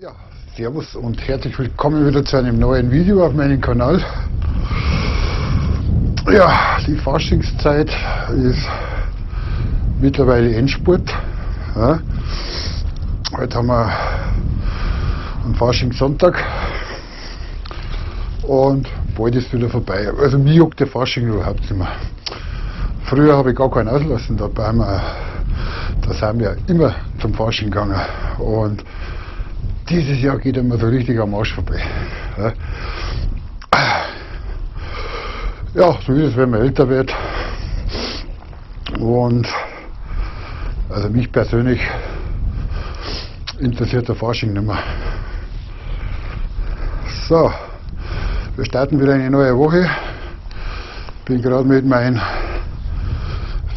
Ja, servus und herzlich willkommen wieder zu einem neuen Video auf meinem Kanal. Ja, die Faschingszeit ist mittlerweile Endspurt. Ja. Heute haben wir einen Faschingssonntag und bald ist wieder vorbei. Also mir juckt der Fasching überhaupt nicht mehr. Früher habe ich gar keinen auslassen, da sind wir immer zum Fasching gegangen und dieses Jahr geht mir so richtig am Arsch vorbei. Ja, so ist es, wenn man älter wird. Und also mich persönlich interessiert der Fasching nicht mehr. So, wir starten wieder eine neue Woche. Bin gerade mit meinem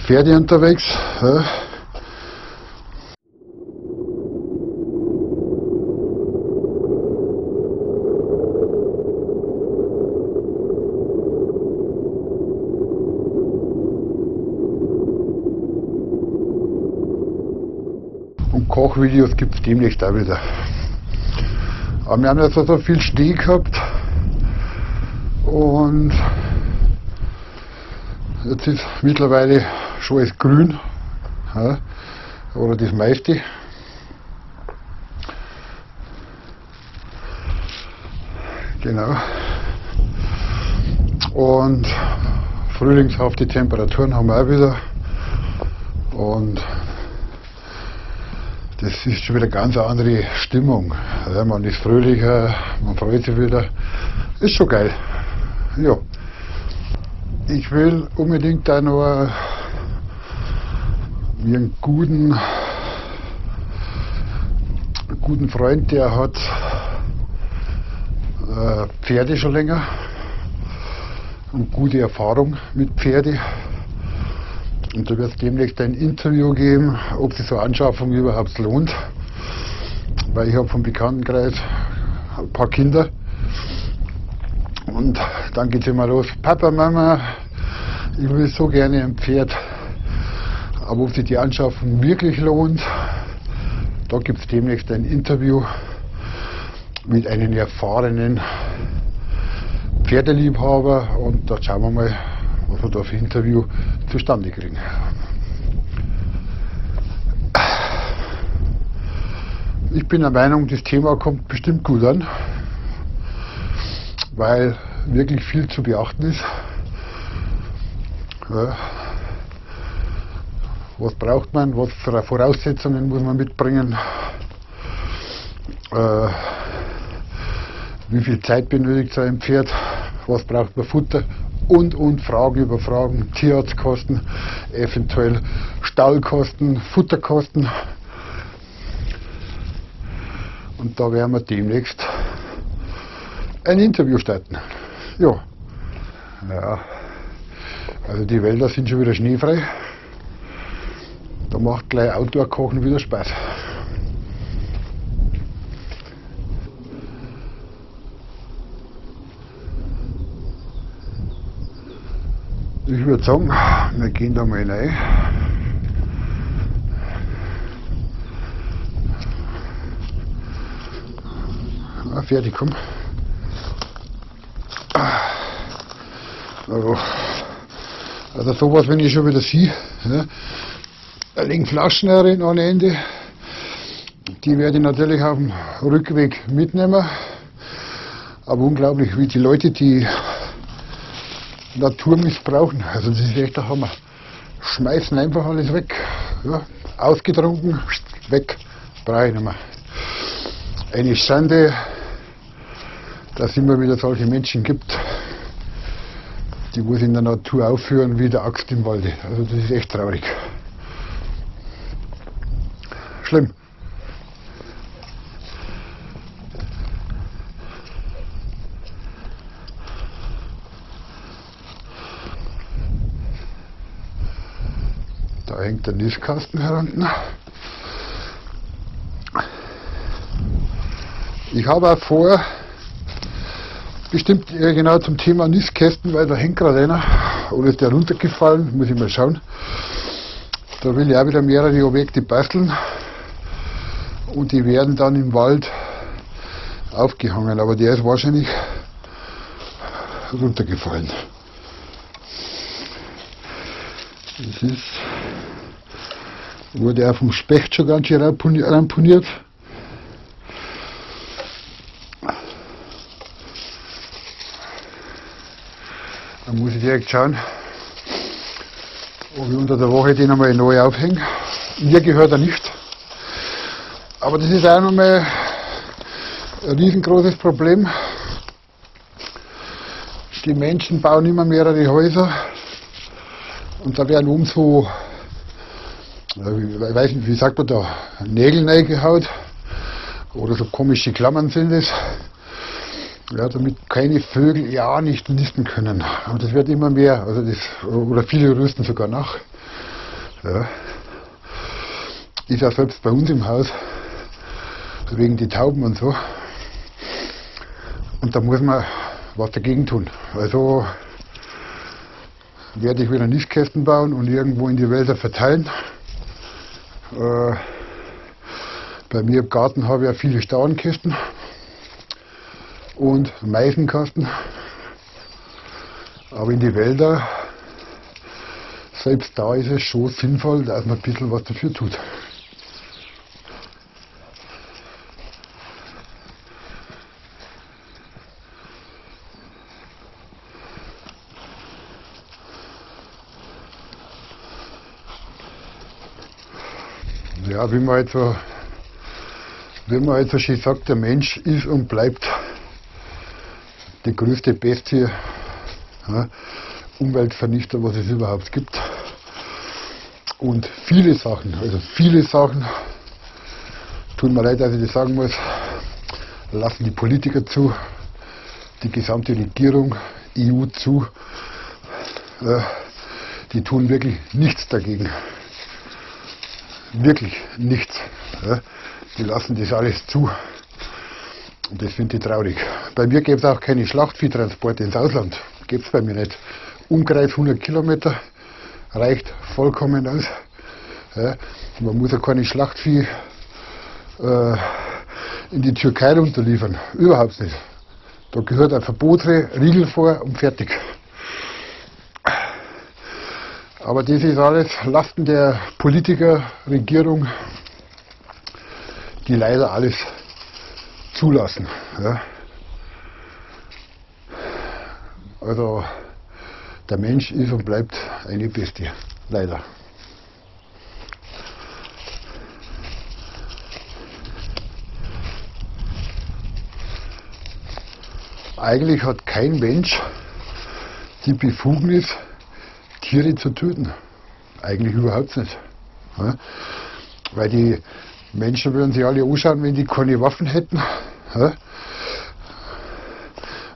Pferde unterwegs. Und Kochvideos gibt es demnächst auch wieder. Aber wir haben jetzt so viel Schnee gehabt und jetzt ist mittlerweile schon alles grün, ja, oder das meiste. Genau. Und frühlingshafte Temperaturen haben wir auch wieder. Und das ist schon wieder eine ganz andere Stimmung. Ja, man ist fröhlicher, man freut sich wieder. Ist schon geil. Ja. Ich will unbedingt da noch wie einen guten Freund, der hat Pferde schon länger und gute Erfahrung mit Pferde. Und da wird es demnächst ein Interview geben, ob sich so eine Anschaffung überhaupt lohnt. Weil ich habe vom Bekanntenkreis ein paar Kinder. Und dann geht es immer los. Papa, Mama, ich will so gerne ein Pferd. Aber ob sich die Anschaffung wirklich lohnt, da gibt es demnächst ein Interview mit einem erfahrenen Pferdeliebhaber. Und da schauen wir mal, was wir da für ein Interview zustande kriegen. Ich bin der Meinung, das Thema kommt bestimmt gut an, weil wirklich viel zu beachten ist. Ja. Was braucht man, was für Voraussetzungen muss man mitbringen, wie viel Zeit benötigt so ein Pferd, was braucht man Futter und Fragen über Fragen, Tierarztkosten, eventuell Stallkosten, Futterkosten. Und da werden wir demnächst ein Interview starten. Ja. Ja. Also die Wälder sind schon wieder schneefrei. Da macht gleich Outdoor-Kochen wieder Spaß. Ich würde sagen, wir gehen da mal rein. Ah, fertig, komm. Also sowas, wenn ich schon wieder sehe. Ja. Da liegen Flaschen herin ohne Ende. Die werde ich natürlich auf dem Rückweg mitnehmen. Aber unglaublich, wie die Leute die Natur missbrauchen. Also das ist echt der Hammer. Schmeißen einfach alles weg. Ja, ausgetrunken, weg. Brauche ich nicht mehr. Eine Schande, dass es immer wieder solche Menschen gibt, die wo sich in der Natur aufführen wie der Axt im Walde. Also das ist echt traurig. Schlimm. Da hängt der Nistkasten herunten. Ich habe auch vor, bestimmt genau zum Thema Nistkästen, weil da hängt gerade einer, oder ist der runtergefallen, muss ich mal schauen. Da will ich auch wieder mehrere Objekte basteln und die werden dann im Wald aufgehangen, aber der ist wahrscheinlich runtergefallen. Das ist, wurde auch vom Specht schon ganz schön ramponiert. Da muss ich direkt schauen, ob ich unter der Woche den einmal neu aufhänge. Mir gehört er nicht. Aber das ist auch nochmal ein riesengroßes Problem. Die Menschen bauen immer mehrere Häuser und da werden umso, ich weiß nicht, wie sagt man da, Nägel reingehaut oder so komische Klammern sind es. Ja, damit keine Vögel ja nicht nisten können. Und das wird immer mehr, also das, oder viele rüsten sogar nach. Ja. Ist ja selbst bei uns im Haus, wegen die Tauben und so. Und da muss man was dagegen tun. Also werde ich wieder Nistkästen bauen und irgendwo in die Wälder verteilen. Bei mir im Garten habe ich ja viele Stauenkästen und Meisenkasten, aber in die Wälder, selbst da ist es schon sinnvoll, dass man ein bisschen was dafür tut. Ja, wie man jetzt so schön sagt, der Mensch ist und bleibt die größte Bestie, ja, Umweltvernichter, was es überhaupt gibt. Und viele Sachen, tut mir leid, dass ich das sagen muss, lassen die Politiker zu, die gesamte Regierung, EU zu, die tun wirklich nichts dagegen. Wirklich nichts. Ja. Die lassen das alles zu. Und das finde ich traurig. Bei mir gibt es auch keine Schlachtviehtransporte ins Ausland. Gibt es bei mir nicht. Umkreis 100 Kilometer reicht vollkommen aus. Ja. Man muss ja keine Schlachtvieh in die Türkei runterliefern. Überhaupt nicht. Da gehört ein Verbotsriegel vor und fertig. Aber das ist alles Lasten der Politiker, Regierung, die leider alles zulassen. Ja. Also der Mensch ist und bleibt eine Bestie, leider. Eigentlich hat kein Mensch die Befugnis, Tiere zu töten. Eigentlich überhaupt nicht. Ja? Weil die Menschen würden sich alle anschauen, wenn die keine Waffen hätten, ja?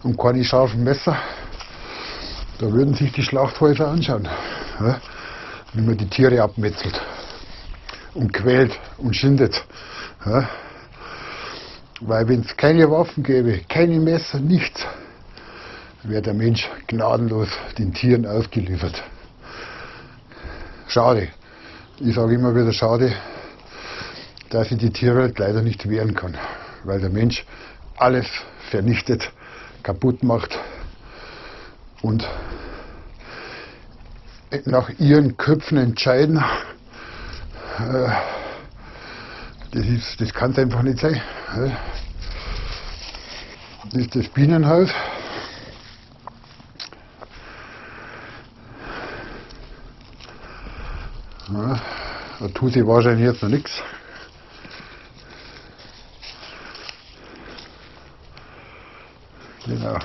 Und keine scharfen Messer. Da würden sich die Schlachthäuser anschauen, ja? Wie man die Tiere abmetzelt und quält und schindet. Ja? Weil wenn es keine Waffen gäbe, keine Messer, nichts, wäre der Mensch gnadenlos den Tieren ausgeliefert. Schade. Ich sage immer wieder schade, dass sich die Tierwelt leider nicht wehren kann, weil der Mensch alles vernichtet, kaputt macht und nach ihren Köpfen entscheiden. Das kann es einfach nicht sein. Das ist das Bienenhaus. Ja, da tut sich wahrscheinlich jetzt noch nichts. Genau.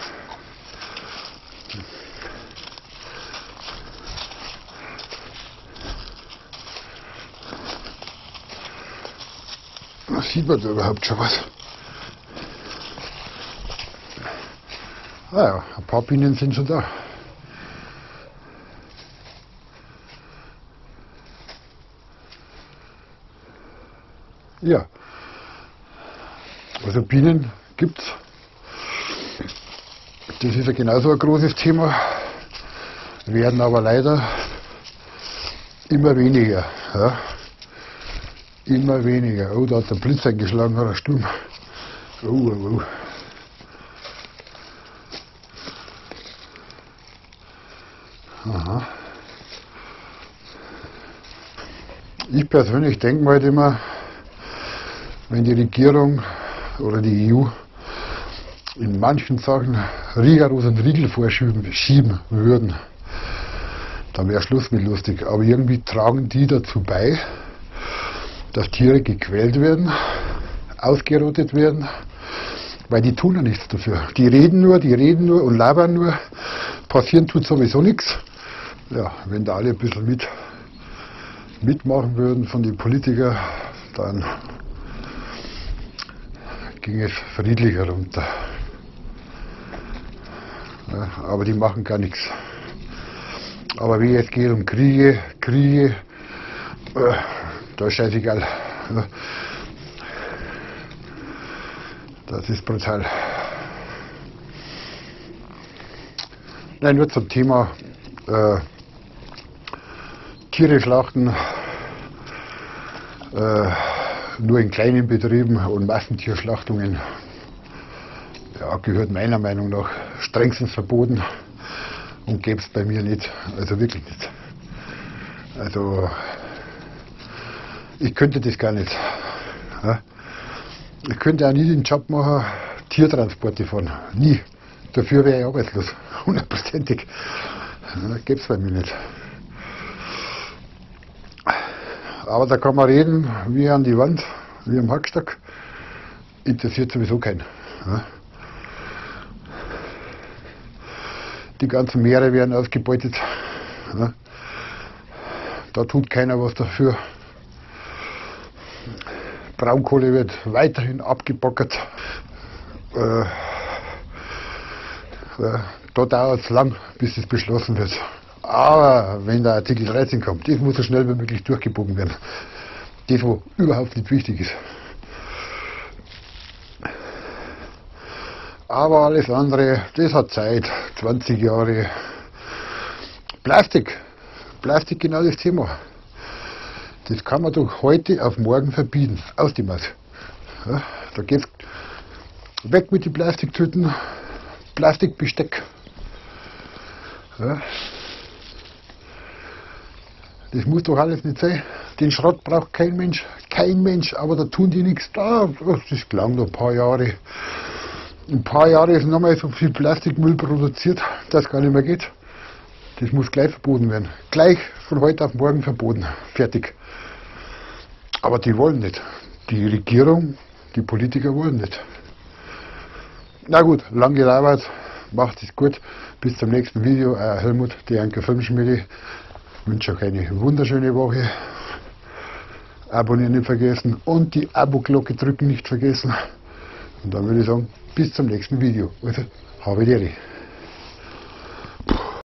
Sieht man da überhaupt schon was? Ah ja, ein paar Bienen sind schon da. Ja, also Bienen gibt's. Das ist ja genauso ein großes Thema, werden aber leider immer weniger. Ja. Immer weniger. Oh, da hat der Blitz eingeschlagen, oder ein Sturm. Oh, oh, oh. Aha. Ich persönlich denke mir halt immer, wenn die Regierung oder die EU in manchen Sachen rigoros einen Riegel vorschieben würden, dann wäre Schluss mit lustig. Aber irgendwie tragen die dazu bei, dass Tiere gequält werden, ausgerottet werden, weil die tun ja nichts dafür. Die reden nur und labern nur, passieren tut sowieso nichts. Ja, wenn da alle ein bisschen mitmachen würden von den Politikern, dann ging es friedlicher runter. Ja, aber die machen gar nichts. Aber wie es geht um Kriege, da ist scheißegal. Ja. Das ist brutal. Nein, nur zum Thema Tiere schlachten, nur in kleinen Betrieben und Massentierschlachtungen, ja, gehört meiner Meinung nach strengstens verboten und gäbe es bei mir nicht, also wirklich nicht. Also ich könnte das gar nicht. Ja. Ich könnte auch nie den Job machen, Tiertransporte fahren, nie. Dafür wäre ich arbeitslos, hundertprozentig. Das gäbe es bei mir nicht. Aber da kann man reden, wie an die Wand, wie am Hackstock. Interessiert sowieso keinen. Ja. Die ganzen Meere werden ausgebeutet. Ja. Da tut keiner was dafür. Braunkohle wird weiterhin abgebaggert. Da dauert es lang, bis es beschlossen wird. Aber wenn der Artikel 13 kommt, das muss so schnell wie möglich durchgebogen werden. Das, wo überhaupt nicht wichtig ist. Aber alles andere, das hat Zeit, 20 Jahre. Plastik genau das Thema. Das kann man doch heute auf morgen verbieten, aus dem Maß. Ja, da geht's weg mit den Plastiktüten, Plastikbesteck. Ja. Das muss doch alles nicht sein. Den Schrott braucht kein Mensch, aber da tun die nichts. Das klang noch ein paar Jahre. In ein paar Jahren ist nochmal so viel Plastikmüll produziert, dass es gar nicht mehr geht. Das muss gleich verboten werden. Gleich von heute auf morgen verboten. Fertig. Aber die wollen nicht. Die Regierung, die Politiker wollen nicht. Na gut, lang gelabert. Macht es gut. Bis zum nächsten Video. Helmut, die Anker Filmschmiede. Ich wünsche euch eine wunderschöne Woche. Abonnieren nicht vergessen und die Abo-Glocke drücken nicht vergessen. Und dann würde ich sagen, bis zum nächsten Video. Also, habe die Ehre.